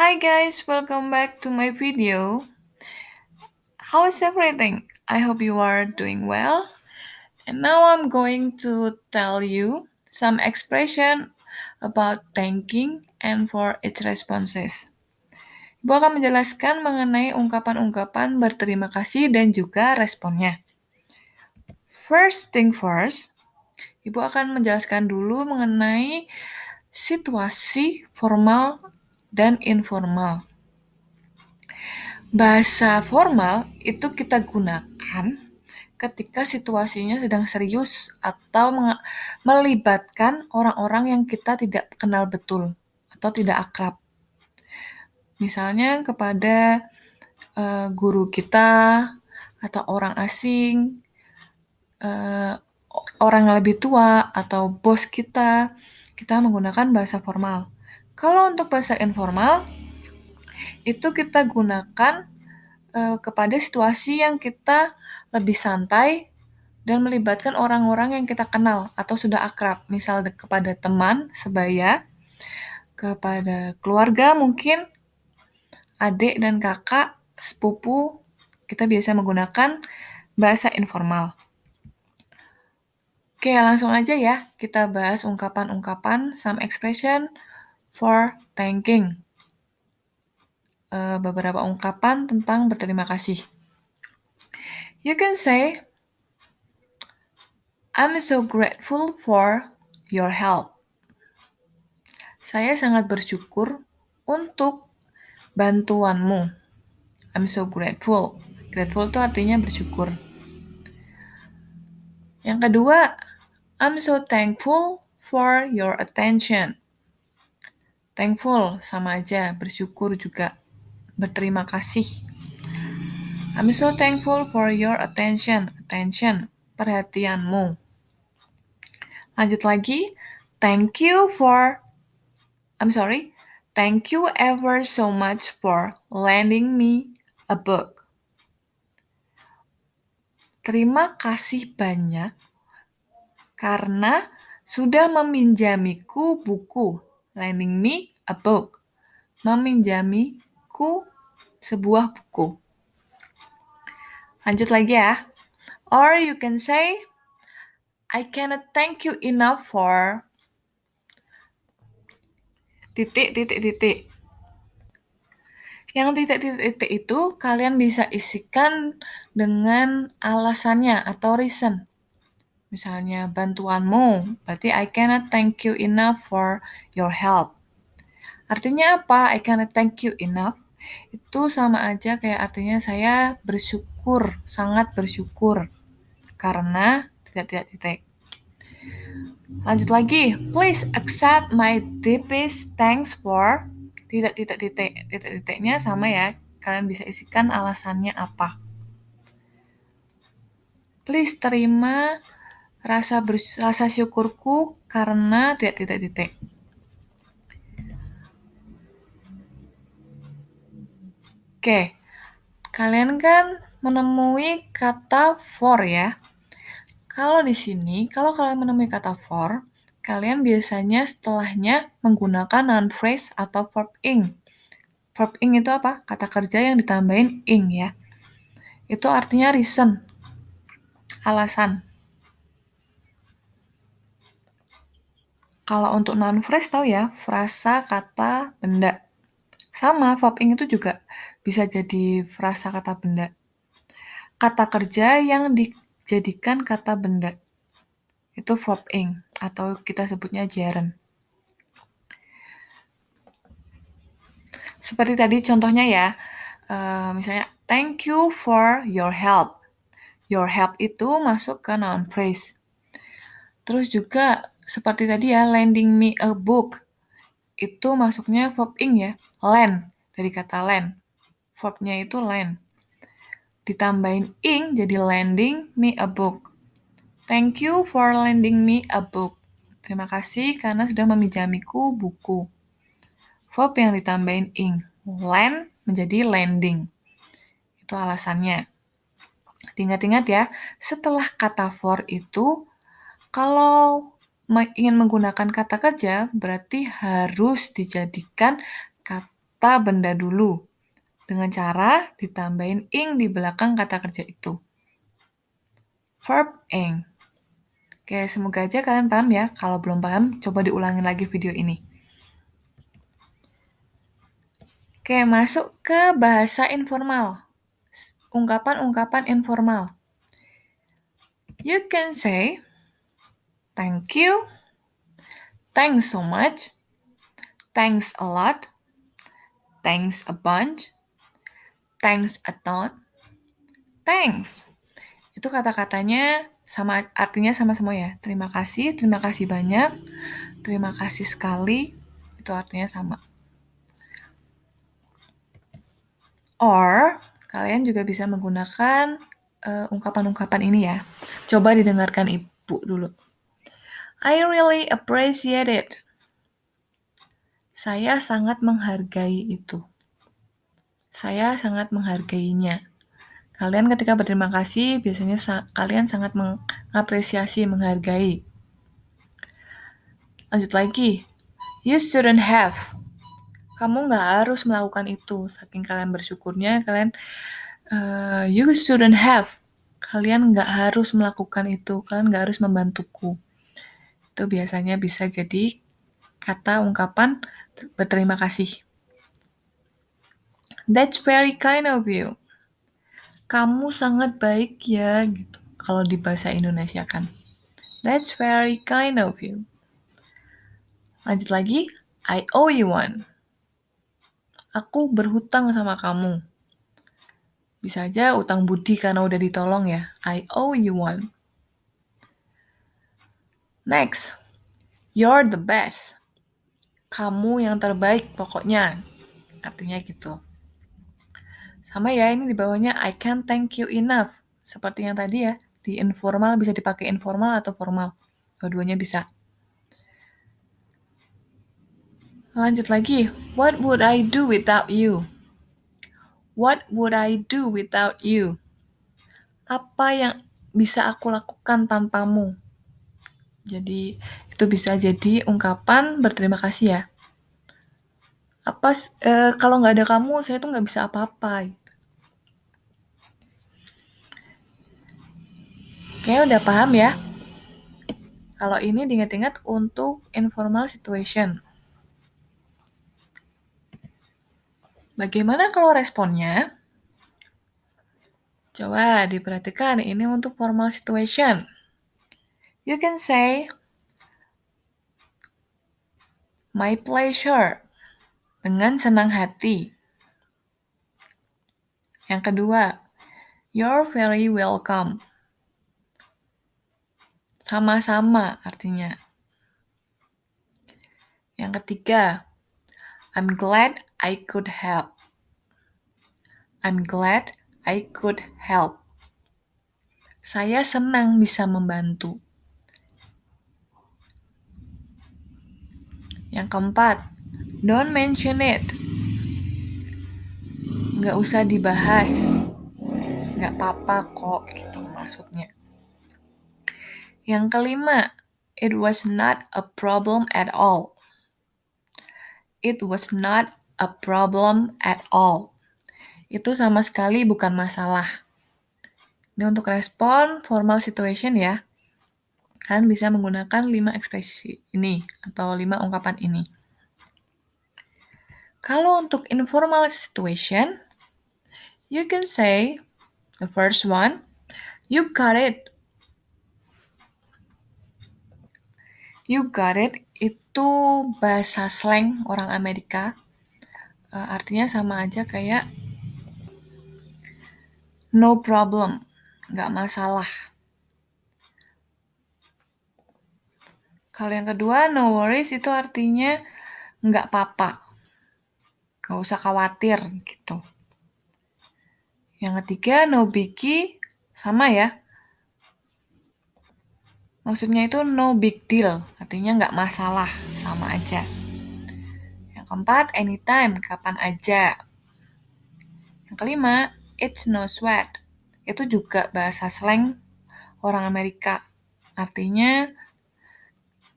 Hi guys, welcome back to my video. How is everything? I hope you are doing well. And now I'm going to tell you some expression about thanking and for its responses. Ibu akan menjelaskan mengenai ungkapan-ungkapan berterima kasih dan juga responnya. First thing first, Ibu akan menjelaskan dulu mengenai situasi formal dan informal. Bahasa formal itu kita gunakan ketika situasinya sedang serius atau melibatkan orang-orang yang kita tidak kenal betul atau tidak akrab. Misalnya kepada guru kita atau orang asing, orang yang lebih tua atau bos kita menggunakan bahasa formal. Kalau untuk bahasa informal, itu kita gunakan kepada situasi yang kita lebih santai dan melibatkan orang-orang yang kita kenal atau sudah akrab. Misal kepada teman sebaya, kepada keluarga mungkin, adik dan kakak, sepupu, kita biasa menggunakan bahasa informal. Oke, langsung aja ya kita bahas ungkapan-ungkapan, some expression for thanking. Beberapa ungkapan tentang berterima kasih. You can say, I'm so grateful for your help. Saya sangat bersyukur untuk bantuanmu. I'm so grateful. Grateful itu artinya bersyukur. Yang kedua, I'm so thankful for your attention. Thankful sama aja, bersyukur juga. Berterima kasih. I'm so thankful for your attention. Attention, perhatianmu. Lanjut lagi, thank you ever so much for lending me a book. Terima kasih banyak karena sudah meminjamiku buku. Lending me a book. Meminjamiku sebuah buku. Lanjut lagi ya. Or you can say, I cannot thank you enough for ... Yang titik-titik itu kalian bisa isikan dengan alasannya atau reason. Misalnya bantuanmu, berarti I cannot thank you enough for your help. Artinya apa? I cannot thank you enough. Itu sama aja kayak artinya saya bersyukur, sangat bersyukur. Karena titik-titik. Lanjut lagi. Please accept my deepest thanks for... Titik-titiknya sama ya. Kalian bisa isikan alasannya apa. Please terima rasa syukurku karena titik-titik. Oke, kalian kan menemui kata for ya. Kalau di sini, kalau kalian menemui kata for, kalian biasanya setelahnya menggunakan noun phrase atau verb ing. Verb ing itu apa? Kata kerja yang ditambahin ing ya. Itu artinya reason, alasan. Kalau untuk noun phrase tahu ya, frasa, kata, benda. Sama, verb ing itu juga bisa jadi frasa kata benda. Kata kerja yang dijadikan kata benda. Itu verb ing, atau kita sebutnya gerund. Seperti tadi contohnya ya, misalnya, thank you for your help. Your help itu masuk ke noun phrase. Terus juga, seperti tadi ya, lending me a book. Itu masuknya verb ing ya, lend, dari kata lend. Verbnya itu lend. Ditambahin ing jadi lending me a book. Thank you for lending me a book. Terima kasih karena sudah meminjamiku buku. Verb yang ditambahin ing. Lend menjadi lending. Itu alasannya. Ingat-ingat ya, setelah kata for itu, kalau ingin menggunakan kata kerja, berarti harus dijadikan kata benda dulu dengan cara ditambahin ing di belakang kata kerja itu. Verb ing. Oke, semoga aja kalian paham ya. Kalau belum paham, coba diulangin lagi video ini. Oke, masuk ke bahasa informal. Ungkapan-ungkapan informal. You can say, thank you, thanks so much, thanks a lot, thanks a bunch, thanks a ton, thanks. Itu kata-katanya sama, artinya sama semua ya. Terima kasih banyak, terima kasih sekali, itu artinya sama. Or, kalian juga bisa menggunakan ungkapan-ungkapan ini ya. Coba didengarkan ibu dulu. I really appreciate it. Saya sangat menghargai itu. Saya sangat menghargainya. Kalian ketika berterima kasih, biasanya kalian sangat mengapresiasi, menghargai. Lanjut lagi. You shouldn't have. Kamu nggak harus melakukan itu. Saking kalian bersyukurnya, kalian you shouldn't have. Kalian nggak harus melakukan itu. Kalian nggak harus membantuku. Itu biasanya bisa jadi kata ungkapan berterima kasih. That's very kind of you. Kamu sangat baik ya, gitu. Kalau di bahasa Indonesia kan. That's very kind of you. Lanjut lagi, I owe you one. Aku berhutang sama kamu. Bisa aja utang budi karena udah ditolong ya. I owe you one. Next, you're the best. Kamu yang terbaik pokoknya. Artinya gitu. Sama ya, ini di bawahnya I can't thank you enough. Seperti yang tadi ya, di informal bisa dipakai informal atau formal. Dua-duanya bisa. Lanjut lagi, what would I do without you? What would I do without you? Apa yang bisa aku lakukan tanpamu? Jadi, itu bisa jadi ungkapan berterima kasih ya. Kalau nggak ada kamu, saya tuh nggak bisa apa-apa. Kayaknya udah paham ya. Kalau ini diingat-ingat untuk informal situation. Bagaimana kalau responnya? Coba diperhatikan, ini untuk formal situation. You can say, my pleasure, dengan senang hati. Yang kedua, you're very welcome. Sama-sama artinya. Yang ketiga, I'm glad I could help. I'm glad I could help. Saya senang bisa membantu. Yang keempat, don't mention it. Nggak usah dibahas. Nggak apa-apa kok, gitu maksudnya. Yang kelima, it was not a problem at all. It was not a problem at all. Itu sama sekali bukan masalah. Ini untuk respon formal situation ya. Kalian bisa menggunakan 5 ekspresi ini atau 5 ungkapan ini. Kalau untuk informal situation, you can say the first one, you got it. You got it itu bahasa slang orang Amerika. Artinya sama aja kayak no problem, nggak masalah. Kalau yang kedua, no worries itu artinya nggak apa-apa. Nggak usah khawatir gitu. Yang ketiga, no biggie, sama ya. Maksudnya itu no big deal, artinya nggak masalah, sama aja. Yang keempat, anytime, kapan aja. Yang kelima, it's no sweat. Itu juga bahasa slang orang Amerika. Artinya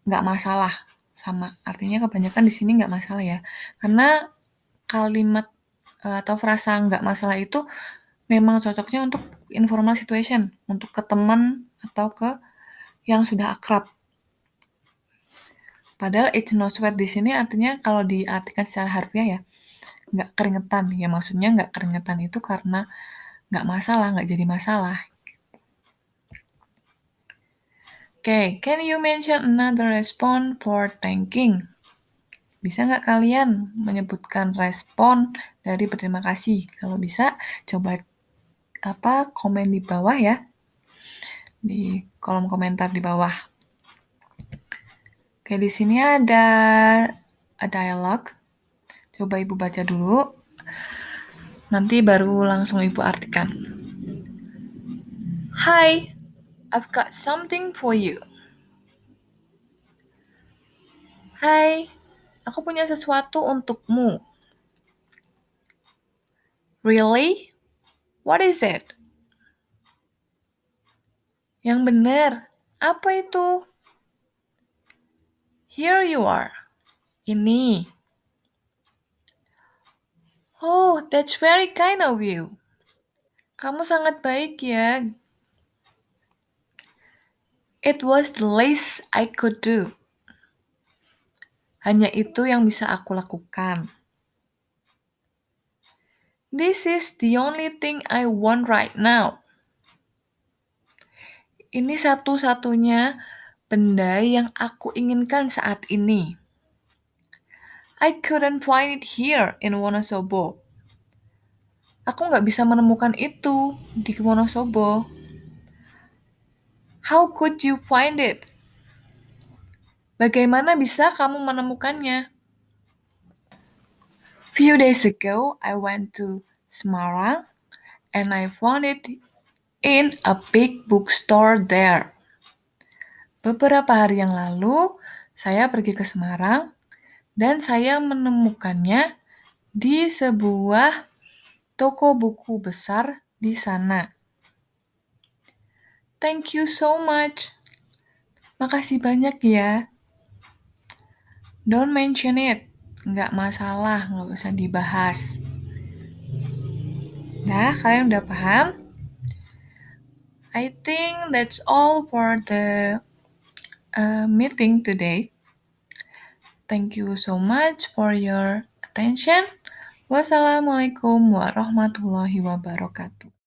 nggak masalah, sama. Artinya kebanyakan di sini nggak masalah ya. Karena kalimat atau frasa nggak masalah itu memang cocoknya untuk informal situation, untuk ke teman atau ke yang sudah akrab. Padahal it's no sweat di sini artinya kalau diartikan secara harfiah ya, nggak keringetan. Ya maksudnya nggak keringetan itu karena nggak masalah, nggak jadi masalah. Okay, can you mention another response for thanking? Bisa nggak kalian menyebutkan respon dari berterima kasih? Kalau bisa, coba komen di bawah ya, di kolom komentar di bawah. Oke, di sini ada dialog. Coba Ibu baca dulu. Nanti baru langsung Ibu artikan. Hi, I've got something for you. Hai, aku punya sesuatu untukmu. Really? What is it? Yang benar, apa itu? Here you are. Ini. Oh, that's very kind of you. Kamu sangat baik ya. It was the least I could do. Hanya itu yang bisa aku lakukan. This is the only thing I want right now. Ini satu-satunya benda yang aku inginkan saat ini. I couldn't find it here in Wonosobo. Aku nggak bisa menemukan itu di Wonosobo. How could you find it? Bagaimana bisa kamu menemukannya? Few days ago, I went to Semarang and I found it in a big bookstore there. Beberapa hari yang lalu, saya pergi ke Semarang dan saya menemukannya di sebuah toko buku besar di sana. Thank you so much. Makasih banyak ya. Don't mention it. Nggak masalah, nggak usah dibahas. Nah, kalian udah paham? I think that's all for the meeting today. Thank you so much for your attention. Wassalamualaikum warahmatullahi wabarakatuh.